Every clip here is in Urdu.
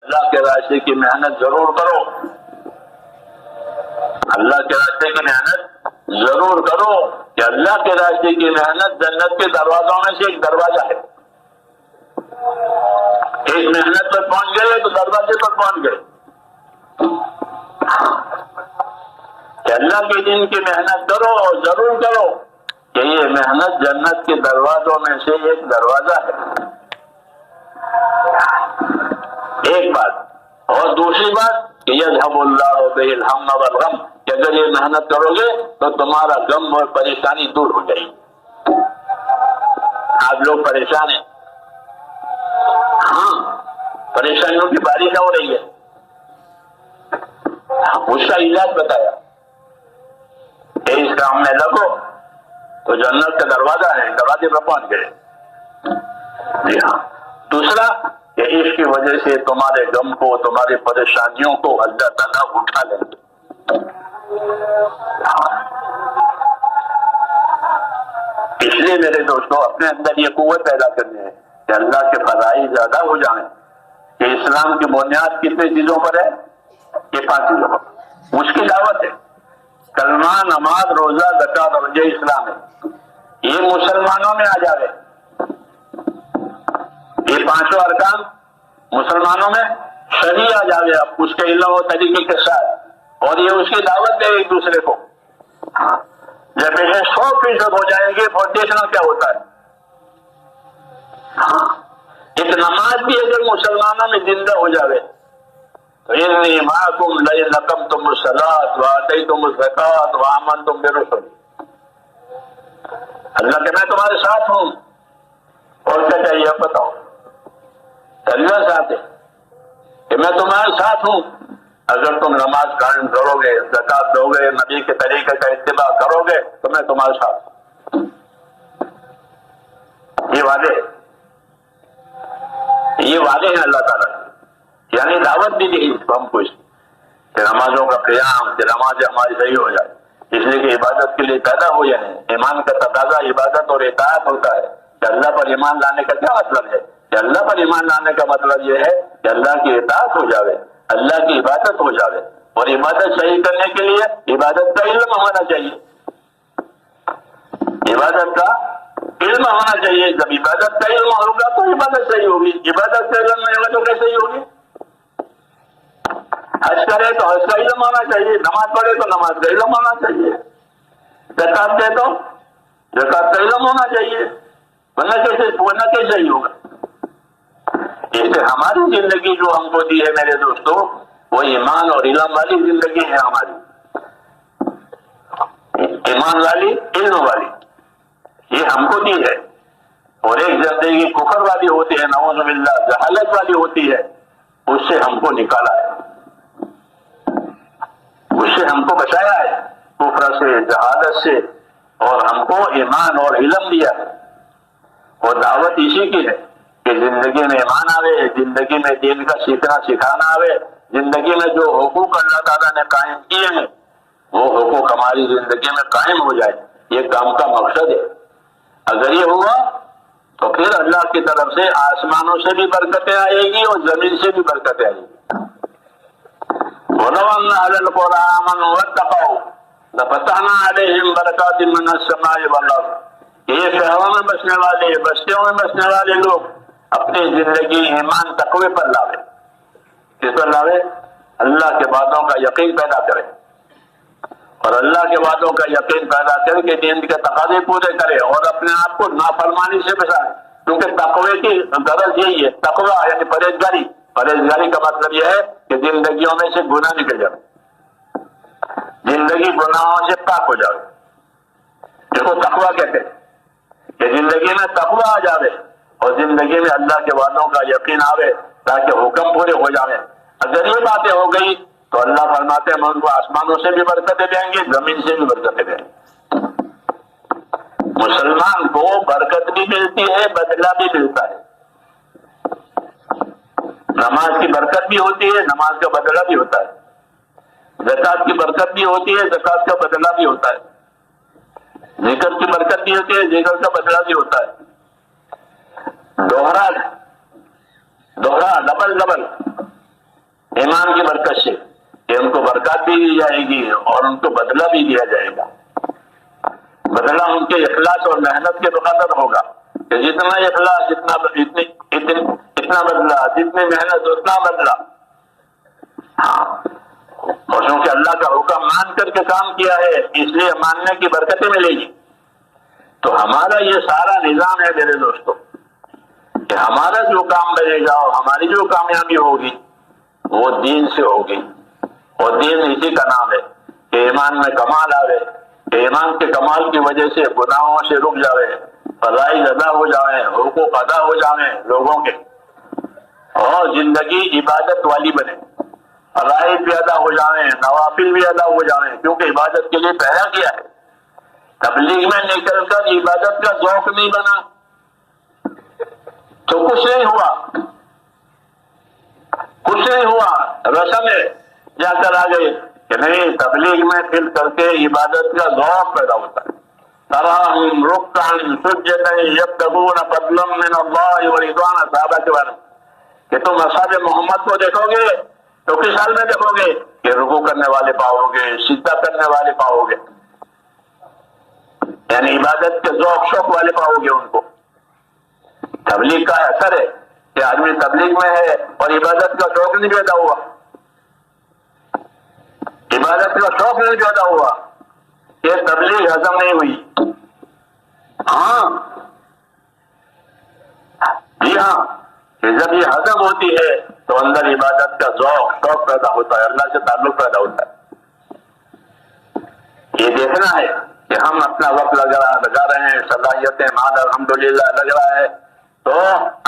اللہ کے راستے کی محنت ضرور کرو، اللہ کے راستے کی محنت ضرور کرو کہ اللہ کے راستے کی محنت جنت کے دروازوں میں سے ایک دروازہ ہے۔ ایک محنت پر پہنچ گئے تو دروازے پر پہنچ گئے کہ اللہ کے دین کی محنت کرو اور ضرور کرو کہ یہ محنت جنت کے دروازوں میں سے ایک دروازہ ہے۔ ایک بات، اور دوسری بات کہ یذھب اللہ بہ الہم والغم، کہ اگر یہ محنت کرو گے تو تمہارا غم اور پریشانی دور ہو جائے گی۔ آپ لوگ پریشان ہیں، ہاں پریشانیوں کی بارش ہو رہی ہے، اس کا علاج بتایا کہ اس کام میں لگو تو جنت کا دروازہ ہے، دروازے پر پہنچ گئے۔ جی ہاں، دوسرا کہ اس کی وجہ سے تمہارے غم کو، تمہاری پریشانیوں کو اللہ تعالیٰ اٹھا لیں گے۔ اس لیے میرے دوستوں اپنے اندر یہ قوت پیدا کرنی ہے کہ اللہ کے فضائل زیادہ ہو جائیں، کہ اسلام کی بنیاد کتنے چیزوں پر ہے؟ یہ 5 چیزوں پر۔ اس کی دعوت ہے کلمہ، نماز، روزہ، زکوٰۃ اور حج اسلام ہے، یہ مسلمانوں میں آ جاوے، یہ 5 ارکان مسلمانوں میں صحیح آ جاوے اب اس کے علم و طریقے کے ساتھ، اور یہ اس کی دعوت دے ایک دوسرے کو۔ جب یہ 100% ہو جائیں گے فاؤنڈیشن کیا ہوتا ہے؟ ایک نماز بھی اگر مسلمانوں میں زندہ ہو جاوے تو انی معکم لئن اقمتم الصلاۃ وآتیتم الزکوٰۃ وآمنتم برسلی، اللہ کہ میں تمہارے ساتھ ہوں، اور کیا چاہیے آپ بتاؤ؟ اللہ ساتھ ہے کہ میں تمہارے ساتھ ہوں، اگر تم نماز قائم کرو گے، زکوٰۃ دو گے، نبی کے طریقے کا اتباع کرو گے تو میں تمہارے ساتھ ہوں۔ یہ وعدے ہیں، یہ وعدے ہیں اللہ تعالیٰ کی، یعنی دعوت بھی دی ہم کو اس کہ نمازوں کا قیام، کہ نماز ہماری صحیح ہو جائے، اس لیے کہ عبادت کے لیے پیدا ہو جائے۔ ایمان کا تقاضا عبادت اور اطاعت ہوتا ہے کہ اللہ پر ایمان لانے کا کیا مطلب ہے؟ کہ اللہ پر ایمان لانے کا مطلب یہ ہے کہ اللہ کی اطاعت ہو جاوے، اللہ کی عبادت ہو جاوے، اور عبادت صحیح کرنے کے لیے عبادت کا علم ہونا چاہیے، عبادت کا علم ہونا چاہیے۔ جب عبادت کا علم ہوگا تو عبادت صحیح ہوگی، عبادت کا علم نہیں ہوگا تو کیسے ہوگی؟ حج کرے تو حج کا علم ہونا چاہیے، نماز پڑھے تو نماز کا علم ہونا چاہیے، زکوٰۃ دے تو زکوٰۃ کا علم ہونا چاہیے، ورنہ کیسے ہی ہوگا؟ اس سے ہماری زندگی جو ہم کو دی ہے میرے دوستوں، وہ ایمان اور علم والی زندگی ہے ہماری، ایمان والی، علم والی، یہ ہم کو دی ہے۔ اور ایک زندگی کفر والی ہوتی ہے، نعوذ باللہ، جہالت والی ہوتی ہے، اس سے ہم کو نکالا ہے، اس سے ہم کو بچایا ہے، کفر سے، جہالت سے، اور ہم کو ایمان اور علم دیا ہے۔ اور دعوت اسی کی ہے کہ زندگی میں ایمان آوے، زندگی میں دین کا سیکھنا سکھانا آوے، زندگی میں جو حقوق اللہ تعالیٰ نے قائم کیے ہیں وہ حقوق ہماری زندگی میں قائم ہو جائے، یہ کام کا مقصد ہے۔ اگر یہ ہوا تو پھر اللہ کی طرف سے آسمانوں سے بھی برکتیں آئے گی اور زمین سے بھی برکتیں آئے گی۔ وَلَوْ أَنَّ أَهْلَ الْقُرَىٰ آمَنُوا وَاتَّقَوْا لَفَتَحْنَا عَلَيْهِمْ بَرَكَاتٍ مِّنَ السَّمَاءِ وَالْأَرْضِ، یہ شہروں میں بسنے والے، بستیوں میں بسنے والے لوگ اپنی زندگی ایمان تقوی پر لاوے، کس پر لاوے؟ اللہ کے وعدوں کا یقین پیدا کرے، اور اللہ کے وعدوں کا یقین پیدا کر کے دین کے تقاضے پورے کرے، اور اپنے آپ کو نافرمانی سے بچائے، کیونکہ تقوی کی غرض یہی ہے، تقوی یعنی پرہیزگاری۔ پرہیزگاری کا مطلب یہ ہے کہ زندگیوں میں سے گناہ نکل جائے، زندگی گناہوں سے پاک ہو جائے۔ دیکھو تقوی کہتے ہیں کہ زندگی میں تقوی آ جائے اور زندگی میں اللہ کے وعدوں کا یقین آوے تاکہ حکم پورے ہو جائے۔ اگر یہ باتیں ہو گئی تو اللہ فرماتے ہیں میں ان کو آسمانوں سے بھی برکتیں دیں گے، زمین سے بھی برکتیں دیں گے۔ مسلمان کو برکت بھی ملتی ہے، بدلہ بھی ملتا ہے۔ نماز کی برکت بھی ہوتی ہے، نماز کا بدلہ بھی ہوتا ہے۔ زکوٰۃ کی برکت بھی ہوتی ہے، زکوٰۃ کا بدلہ بھی ہوتا ہے۔ ذکر کی برکت بھی ہوتی ہے، ذکر کا بدلہ بھی ہوتا ہے۔ دوہرا ڈبل ڈبل، ایمان کی برکت سے کہ ان کو برکات بھی دی جائے گی اور ان کو بدلہ بھی دیا جائے گا. بدلہ ان کے اخلاص اور محنت کے بقدر ہوگا کہ جتنا اخلاص اتنا بدلہ، جتنی محنت اتنا بدلہ. ہاں، اور چونکہ اللہ کا حکم مان کر کے کام کیا ہے اس لیے ماننے کی برکتیں ملے گی. تو ہمارا یہ سارا نظام ہے میرے دوستوں کہ ہمارا جو کام بنے گا اور ہماری جو کامیابی ہوگی وہ دین سے ہوگی. اور دین اسی کا نام ہے کہ ایمان میں کمال آوے، کہ ایمان کے کمال کی وجہ سے گناہوں سے رک جاوے، فرائض ادا ہو جائیں، حقوق ادا ہو جائیں لوگوں کے، اور زندگی عبادت والی بنے، فرائض بھی ادا ہو جائیں، نوافل بھی ادا ہو جائیں، کیونکہ عبادت کے لیے پیدا کیا ہے. تبلیغ میں نکل کر عبادت کا ذوق نہیں بنا تو کچھ نہیں ہوا، کچھ نہیں ہوا. رسم ہے جا کر آ گئے کہ نہیں، تبلیغ میں پھر کر کے عبادت کا ذوق پیدا ہوتا ہے. تراہم رکعا سجدا یبتغون فضلا من اللہ ورضوانا. صحابہ کے بارے میں کہ تم اصحاب محمد کو دیکھو گے تو کس حال میں دیکھو گے کہ رکوع کرنے والے پاؤ گے، سجدہ کرنے والے پاؤ گے، یعنی عبادت کے ذوق شوق والے پاؤ گے ان کو. تبلیغ کا اثر ہے کہ آدمی تبلیغ میں ہے اور عبادت کا شوق نہیں پیدا ہوا، عبادت کا شوق نہیں پیدا ہوا، یہ تبلیغ ہضم نہیں ہوئی. ہاں جی ہاں، کہ جب یہ ہضم ہوتی ہے تو اندر عبادت کا ذوق شوق پیدا ہوتا ہے، اللہ سے تعلق پیدا ہوتا ہے. یہ دیکھنا ہے کہ ہم اپنا وقت لگا رہے ہیں، صلاحیتیں مال الحمدللہ لگ رہا ہے، تو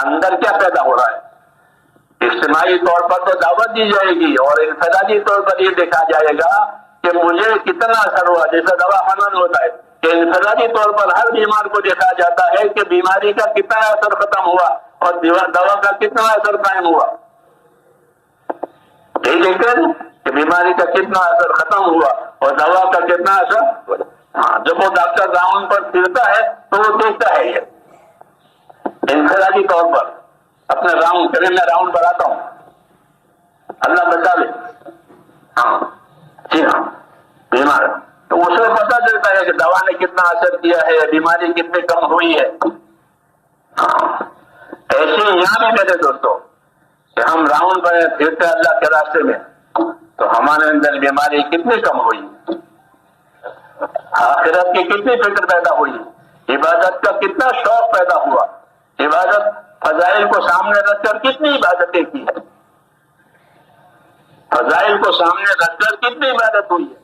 اندر کیا پیدا ہو رہا ہے. اجتماعی طور پر تو دعوت دی جائے گی اور انفرادی طور پر یہ دیکھا جائے گا کہ مجھے کتنا اثر ہوا. جیسے دوا حنن ہوتا ہے کہ انفرادی طور پر ہر بیمار کو دیکھا جاتا ہے کہ بیماری کا کتنا اثر ختم ہوا اور دوا کا کتنا اثر قائم ہوا. یہی دیکھتے ہیں کہ بیماری کا کتنا اثر ختم ہوا اور دوا کا کتنا اثر. ہاں، جب وہ ڈاکٹر راؤنڈ پر پھرتا ہے تو وہ دیکھتا ہے یہ انفرادی طور پر اپنے راؤنڈ کرے. میں راؤنڈ پر آتا ہوں، اللہ بچا لے. ہاں جی ہاں، بیمار تو اس میں پتہ چلتا ہے کہ دوا نے کتنا اثر کیا ہے، بیماری کتنی کم ہوئی ہے. ہاں، ایسے یہاں بھی میرے دوستوں کہ ہم راؤنڈ پر پھرتے اللہ کے راستے میں تو ہمارے اندر بیماری کتنی کم ہوئی، آخرت کی کتنی فکر پیدا ہوئی، عبادت کا کتنا شوق پیدا ہوا، عبادت فضائل کو سامنے رکھ کر کتنی عبادتیں کی ہے، فضائل کو سامنے رکھ کر کتنی عبادت ہوئی ہے.